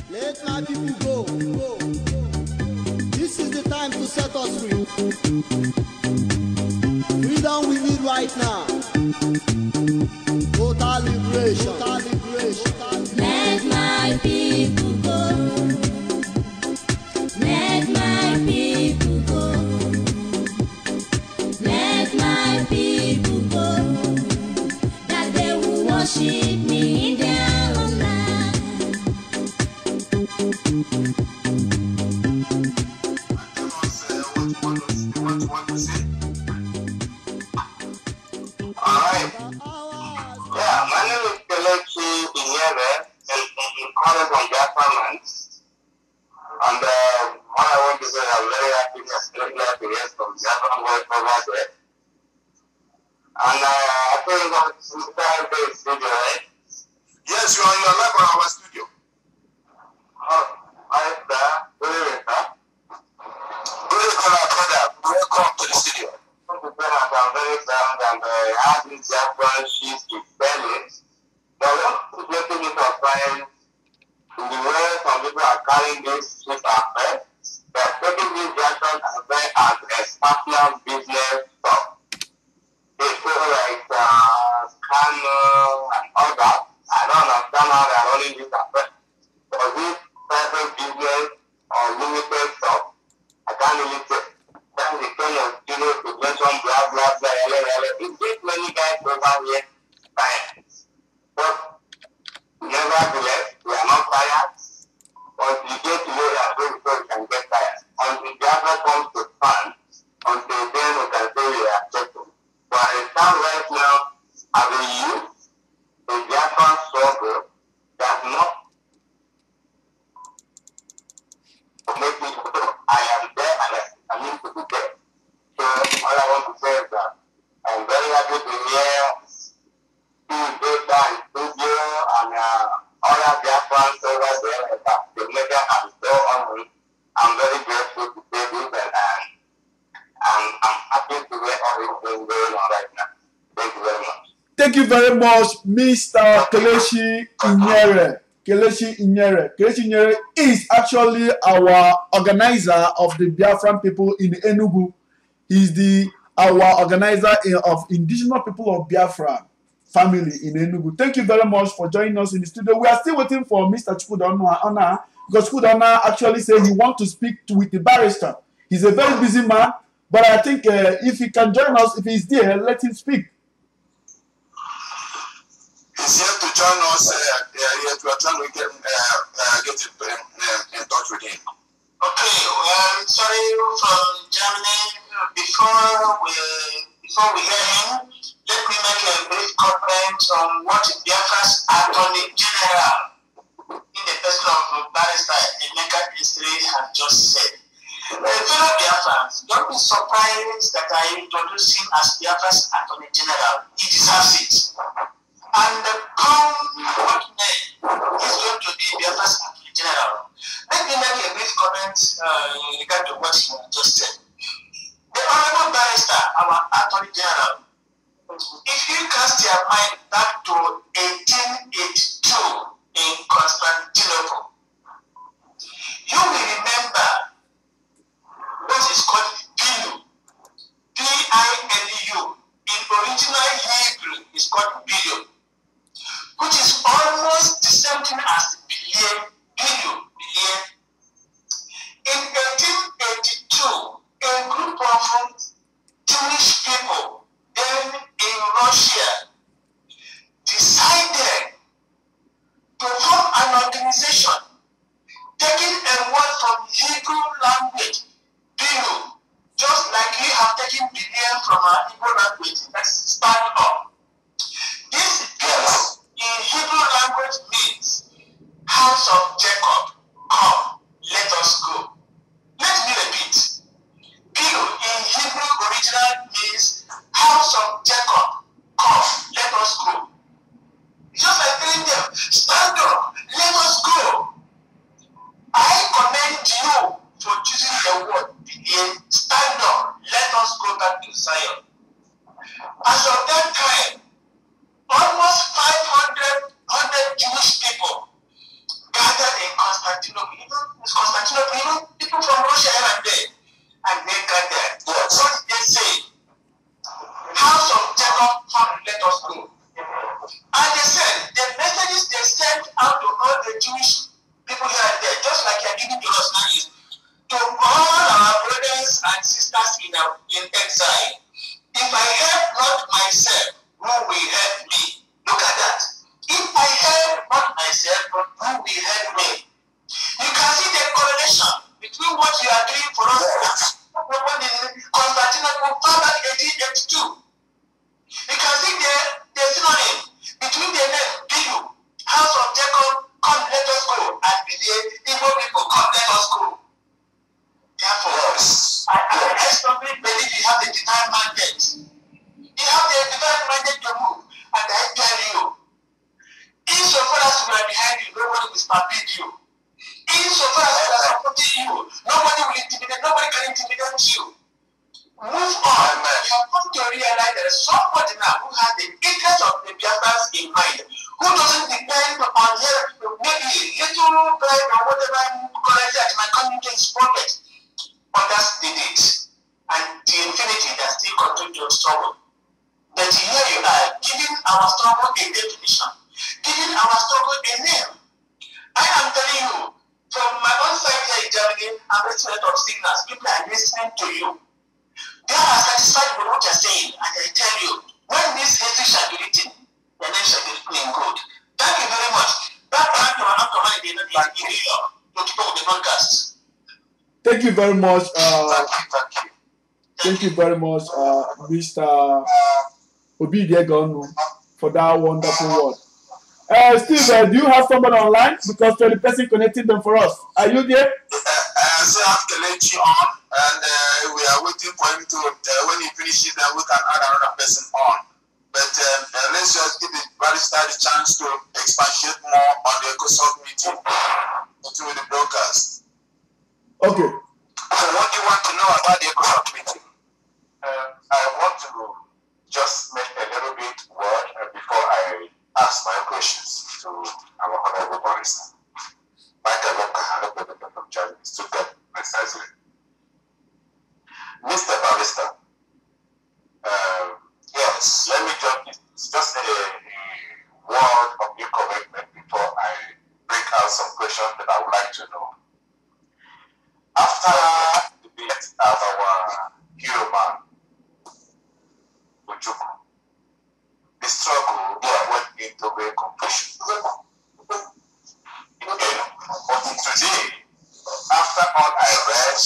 Let my people go. This is the time to set us free. Freedom we need right now. Total liberation. Total liberation. Let my people go. Let my people go. Let my people go. That they will worship me in their own land. What to say? Alright. Yeah, my name is Kelechi Inyere, and I'm calling from Biafrans. And what I want to say, I'm very happy and very glad to hear from Biafran voice over there. And I think that's the studio, right? Yes, you are live on our studio. Oh, right there. Good evening, sir. Good evening, my brother. Welcome to the studio. I'm very proud and I have this Biafran sheet to spell it. But I'm getting it of time in the way some people are carrying this sheet after. They are taking this Biafran as a personal business stuff. They feel like Kano and all that. I don't understand how they are running this affair. For this private business or limited stuff, I can't really say. Then the kind of studio to mention blah blah blah. It takes many guys over here tired. But nevertheless, we are not tired. Until you get to where you are going, so you can get tired. Until the other comes to stand, until then we can say we are acceptable. But I stand right now as a youth, a Biafran struggle that not make me go. I am there and I need to be there. So all I want to say is that I'm very happy to hear Steve Data and Studio and other Biafrans over there like that. The media and so on. I'm very grateful to say this and I'm happy to hear all this thing going on right now. Thank you very much. Thank you very much, Mr. Kelechi Inyere. Kelechi Inyere. Kelechi Inyere is actually our organizer of the Biafran people in Enugu. He's our organizer of indigenous people of Biafra family in Enugu. Thank you very much for joining us in the studio. We are still waiting for Mr. Chukwudonna because Chukwudonna actually said he wants to speak with the barrister. He's a very busy man, but I think if he can join us, if he's there, let him speak. He's here to join us. We are trying to get in touch with him. Okay, well, sorry from Germany. Before we hear him, let me make a brief comment on what Biafra's Attorney General in the person of Barrister Emeka Esiri has just said. Fellow Biafrans, don't be surprised that I introduce him as Biafra's Attorney General. He deserves it. And come what may, he's going to be Biafra's Attorney General. Let me make a brief comment in regard to what he just said. The Honorable Barrister, our Attorney General, if you cast your mind back to 1882 in Constantinople, you will remember what is called Bilu. B-I-L-U. In original Hebrew, it's called Bilu. Biafrans in mind, who doesn't depend on maybe little bread or whatever currency at my community is pocket. Others did it. And to infinity, they still continue to struggle. But here you are, giving our struggle a definition, giving our struggle a name. I am telling you, from my own side here in Germany, I'm receiving a lot of signals. People are listening to you. They are satisfied with what you're saying, and I tell you, when this history shall be written, the nation is playing good. Thank you very much. That time you are not commanding in New York to keep up the broadcast. Thank you very much. Thank you very much, Mr. Obidiegonu, for that wonderful word. Steve, do you have somebody online? Because you're the person connecting them for us. Are you there? I still have Kelechi on, and we are waiting for him to, when he finishes, then we can add another person on. But let's just give the barrister the chance to expatiate more on the Ecosoc meeting into the broadcast. Okay. So what do you want to know about the Ecosoc meeting? I want to just make a little bit word before I ask my questions to our honorable barrister. Mr. Barrister, yes, let me just a word of your correctment before I break out some questions that I would like to know. After the death of our hero man, Ojukwu, the struggle went into great completion. But today, after all I read,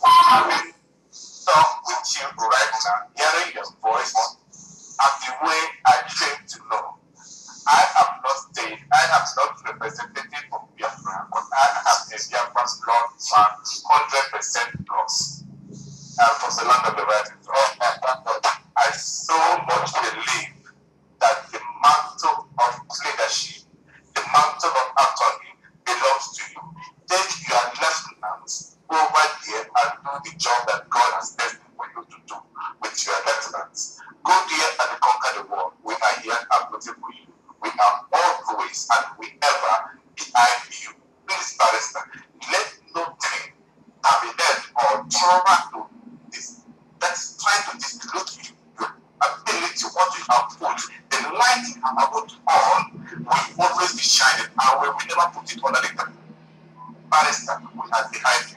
having talked with you right now, hearing your voice, and the way I came to know, I am not representative of Biafra, but I am a Biafra's blood fan, 100% plus. And from the land of the rising, I so much believe that the mantle of leadership, the mantle of autonomy belongs to you. Take your lieutenants over there and do the job that God has destined for you to do with your lieutenants. Go there and conquer the world. We are here and rooting for you. We are always and we ever behind you. Please, Barrister, let nothing have been done or try to that's trying to dilute your ability, what you have put. The light you have put on will always be shining, and we will never put it under the ground. Barrister, we are behind you.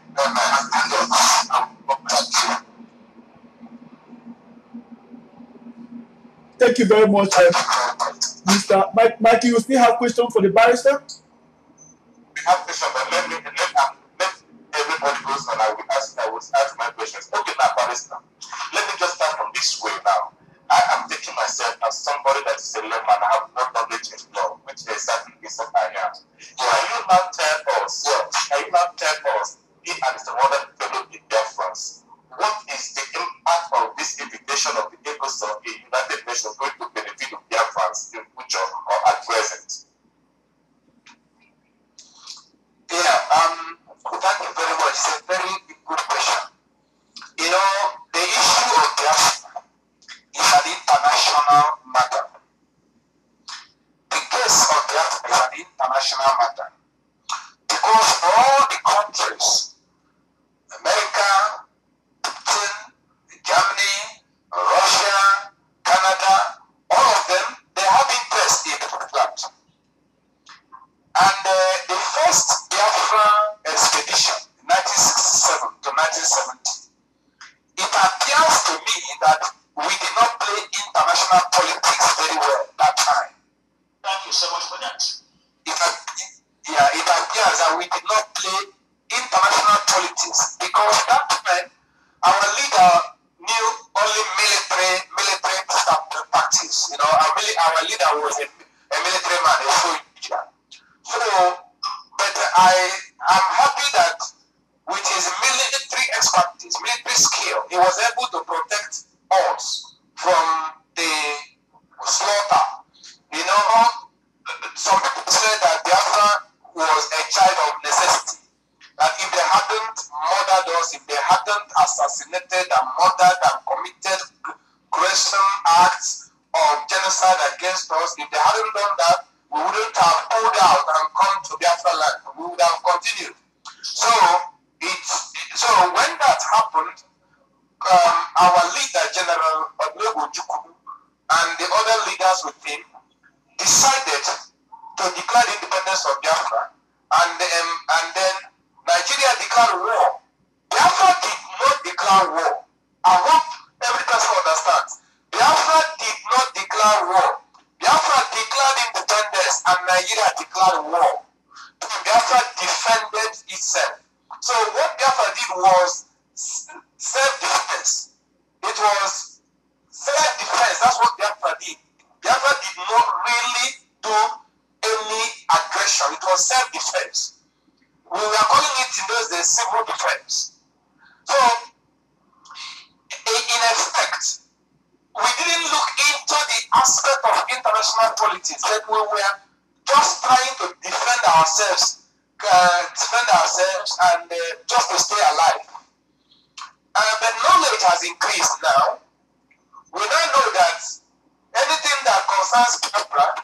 Thank you very much, Mr. Mikey. You still have questions for the barrister? We have questions, but let everybody goes and I will ask my questions. Okay, now, Barrister, let me just start from this way now. I am taking myself as somebody that is a layman. I have no knowledge in law, which exactly is what I am. Can you now tell us, me and Mr. Modern fellow in Biafrans, what is the impact of this invitation of the Ecosoc in United Nations going to benefit the Biafrans in future or at present? Thank you very much. It's a very good question. You know, the issue of Biafra is an international matter. The case of Biafra is an international matter because all the countries, America, Britain, Germany, Russia, Canada, all of them, they have interest in that. And the first Biafra expedition, 1967 to 1970, it appears to me that we did not play international politics very well that time. Thank you so much for that. It appears that we did not play international politics because that time our leader knew only military tactics. You know, our leader was a military man, a soldier. So, but I am happy that with his military expertise, military skill, he was able to protect us from the slaughter. You know, some people say that Biafra was a child of necessity. That if they hadn't murdered us, if they hadn't assassinated and murdered and committed gruesome acts of genocide against us. If they hadn't done that, we wouldn't have pulled out and come to Biafra land. We would have continued. So when that happened, our leader, General Odnego Jukubu, and the other leaders with him decided to declare the independence of Biafra, and then Nigeria declared war. Biafra did not declare war. I hope every person understands. Biafra did not declare war. Biafra declared independence and Nigeria declared war. Biafra defended itself. So what Biafra did was self-defense. It was self-defense. That's what Biafra did. Biafra did not really do any aggression. It was self-defense. We were calling it in those days civil defense. So, in effect, we didn't look into the aspect of international politics, that we were just trying to defend ourselves and just to stay alive. But knowledge has increased now. We now know that anything that concerns Biafra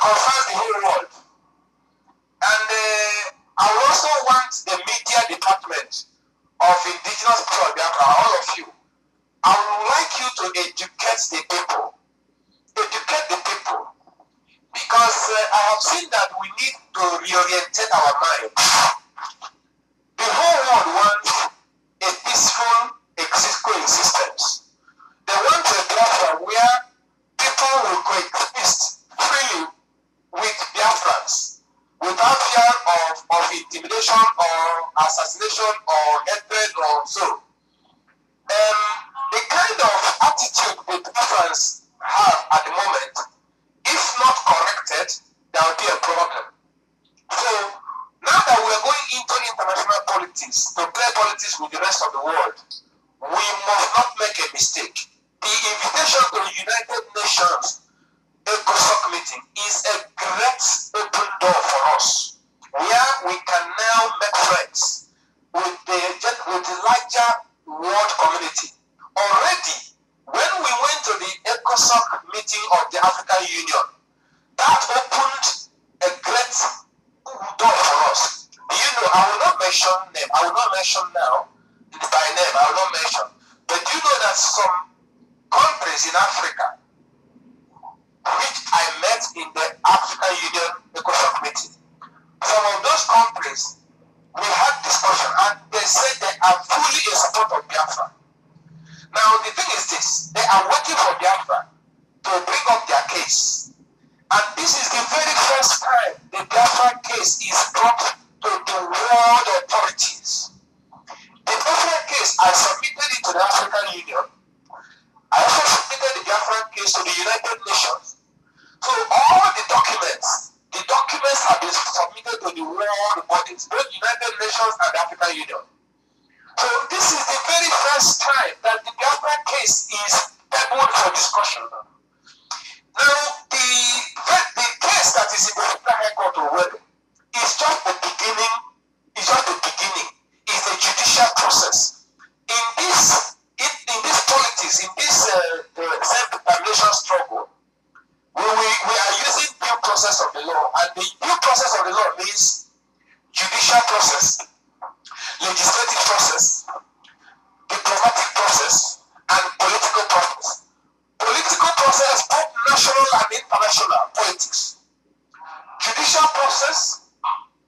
concerns the whole world. And I would also want the media department of indigenous people of Biafra, all of you, I would like you to educate the people. Educate the people. Because I have seen that we need to reorientate our mind. The whole world wants a peaceful coexistence. They want a Biafra where people will coexist freely with Biafrans without fear of intimidation or assassination or hatred or so. The kind of attitude the Biafrans have at the moment, if not corrected, there will be a problem. So now that we are going into international politics, to play politics with the rest of the world, we must not make a mistake. The invitation to the United Nations Ecosoc meeting is a great open door for us, where we can now make friends with the larger world community. Already, when we went to the Ecosoc meeting of the African Union, that opened a great door for us. Do you know, I will not mention name, I will not mention now, by name, I will not mention, but do you know that some countries in Africa, which I met in the African Union Ecosoc meeting, some of those countries, we had discussion and they said they are fully in support of Biafra. Now the thing is this, they are waiting for Biafra to bring up their case. And this is the very first time the Biafra case is brought to the world authorities. The Biafra case, I submitted it to the African Union. I also submitted the Biafra case to the United Nations. So all the documents have been submitted to the world bodies, both United Nations and the African Union. So this is the very first time that the Biafra case is tabled for discussion. Now, the case that is in the Federal High Court already is just the beginning. It's the judicial process. In this politics, in this self-determination struggle, we are using due process of the law, and the due process of the law means judicial process, legislative process, diplomatic process, and political process. Political process, both national and international politics. Judicial process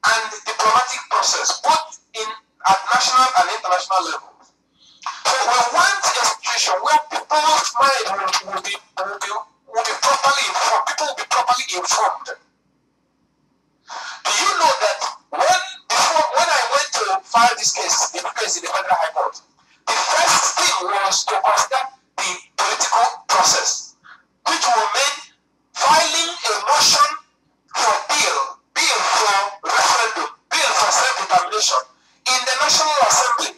and diplomatic process, both at national and international levels. So we want a situation where people's mind will be properly informed. People will be properly informed. Do you know that when I went to file this case in the Federal High Court, the first thing was to consider the political process, which will mean filing a motion for bill for referendum, bill for self-determination in the National Assembly.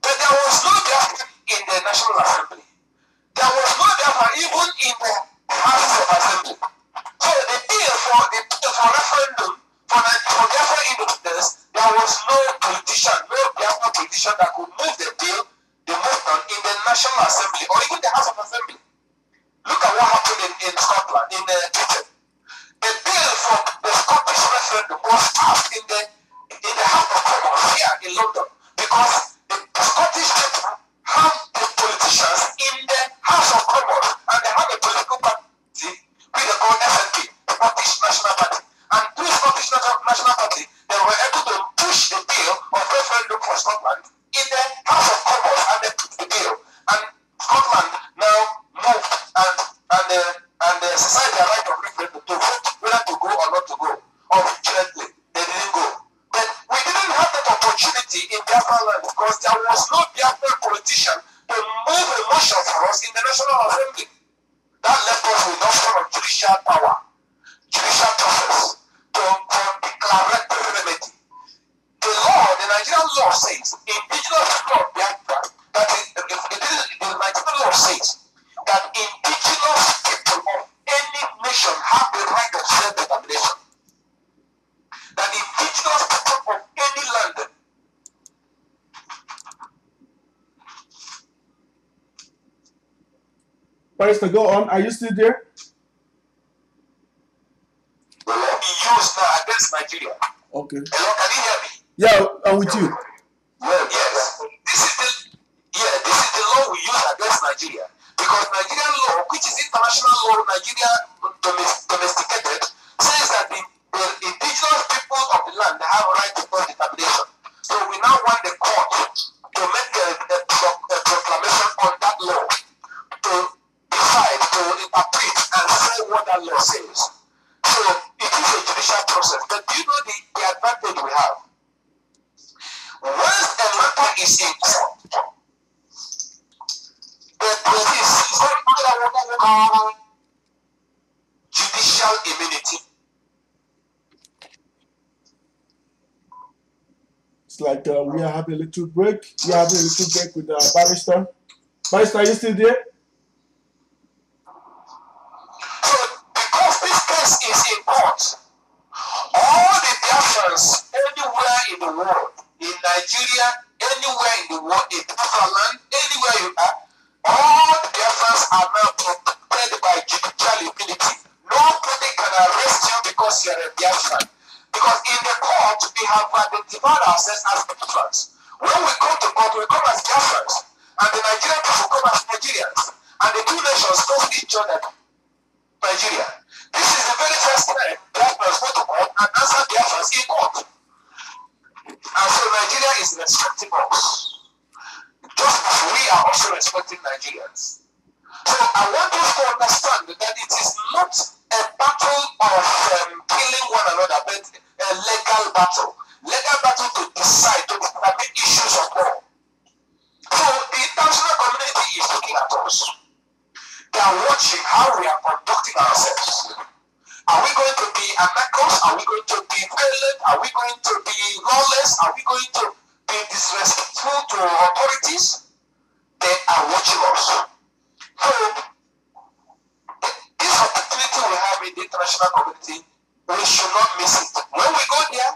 But there was no Biafra in the National Assembly. There was no Biafra even in the House of Assembly. So the bill for referendum for Biafra independence, there was no politician, no Biafra politician that could move the bill, the movement in the National Assembly or even the House of Assembly. Scotland, in Britain. A bill for the Scottish referendum was passed in the House of Commons here in London, because the Scottish people have the politicians in the House of Commons, and they have a political party which they call SNP, Scottish National Party. And through Scottish National Party, they were able to push the bill of referendum for Scotland in the House of Commons, and they put the bill. And Scotland now moved and exercised their right of referendum to vote whether to go or not to go. Unfortunately, they didn't go. But we didn't have that opportunity in Biafra land, because there was no Biafra politician to move a motion for us in the National Assembly. That left us with no sort of judicial power, judicial process for declaratory remedy. The law, the Nigerian law says, indigenous people of Biafra, that is, the Nigerian law says that indigenous people of any nation have the right of self-determination. That indigenous people of any land Barrister, go on. Are you still there? will be used now against Nigeria. Okay. Hello, can you hear me? Yeah, I'm with you. Well, yes. This is the law we use against Nigeria. Because Nigerian law, which is international law, Nigeria domesticated, says that the indigenous people of the land have a right to self-determination. So we now want the court to make a proclamation on that law, to decide, to interpret and say what that law says. So it is a judicial process. But do you know the advantage we have? Once a matter is in court, there is judicial immunity. It's like we are having a little break. We are having a little break with Barrister. Barrister, are you still there? So, because this case is in court, all the Biafrans anywhere in the world, in Nigeria, anywhere in the world, in Biafra land, anywhere you are, all the Biafrans are now protected by judicial immunity. Nobody can arrest you because you are a Biafran. Because in the court, we have identified ourselves as Biafrans. When we come to court, we come as Biafrans. And the Nigerian people come as Nigerians. And the two nations call each other Nigeria. This is the very first time Biafrans go to court and answer Biafrans in court. And so Nigeria is respecting us. Just as we are also respecting Nigerians. So I want us to understand that it is not a battle of killing one another, but a legal battle. Legal battle to decide, to determine issues of law. So the international community is looking at us. They are watching how we are conducting ourselves. Are we going to be anarchos? Are we going to be violent? Are we going to be lawless? Are we going to be disrespectful to authorities? They are watching us. So, this opportunity we have in the international community, we should not miss it. When we go there,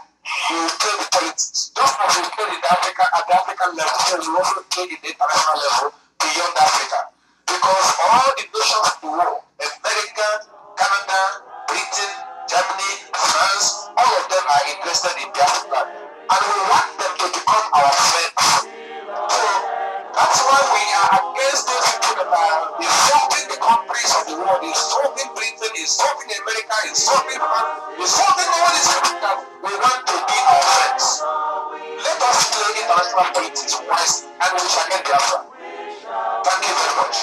we will play the politics. Just as we play at the African level, we will also play in the international level beyond Africa. Because all the nations of the world, America, Canada, Britain, Germany, France, all of them are interested in Biafra. And we want them to become our friends. So that's why we are against those people that are insulting the countries of the world, insulting Britain, insulting America, insulting France, insulting all these people that we want to be our friends. Let us play international politics wisely and we shall get Biafra. Thank you very much.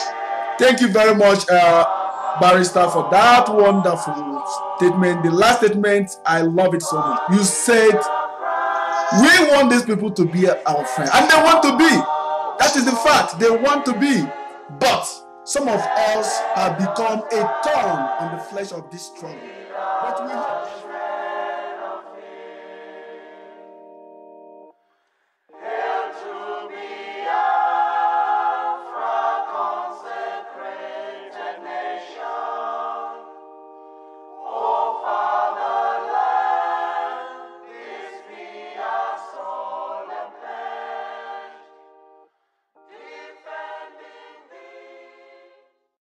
Thank you very much, Barrister, for that wonderful statement. The last statement, I love it so much. You said, we want these people to be our friends. And they want to be. That is the fact. They want to be. But some of us have become a thorn on the flesh of this struggle. But we hope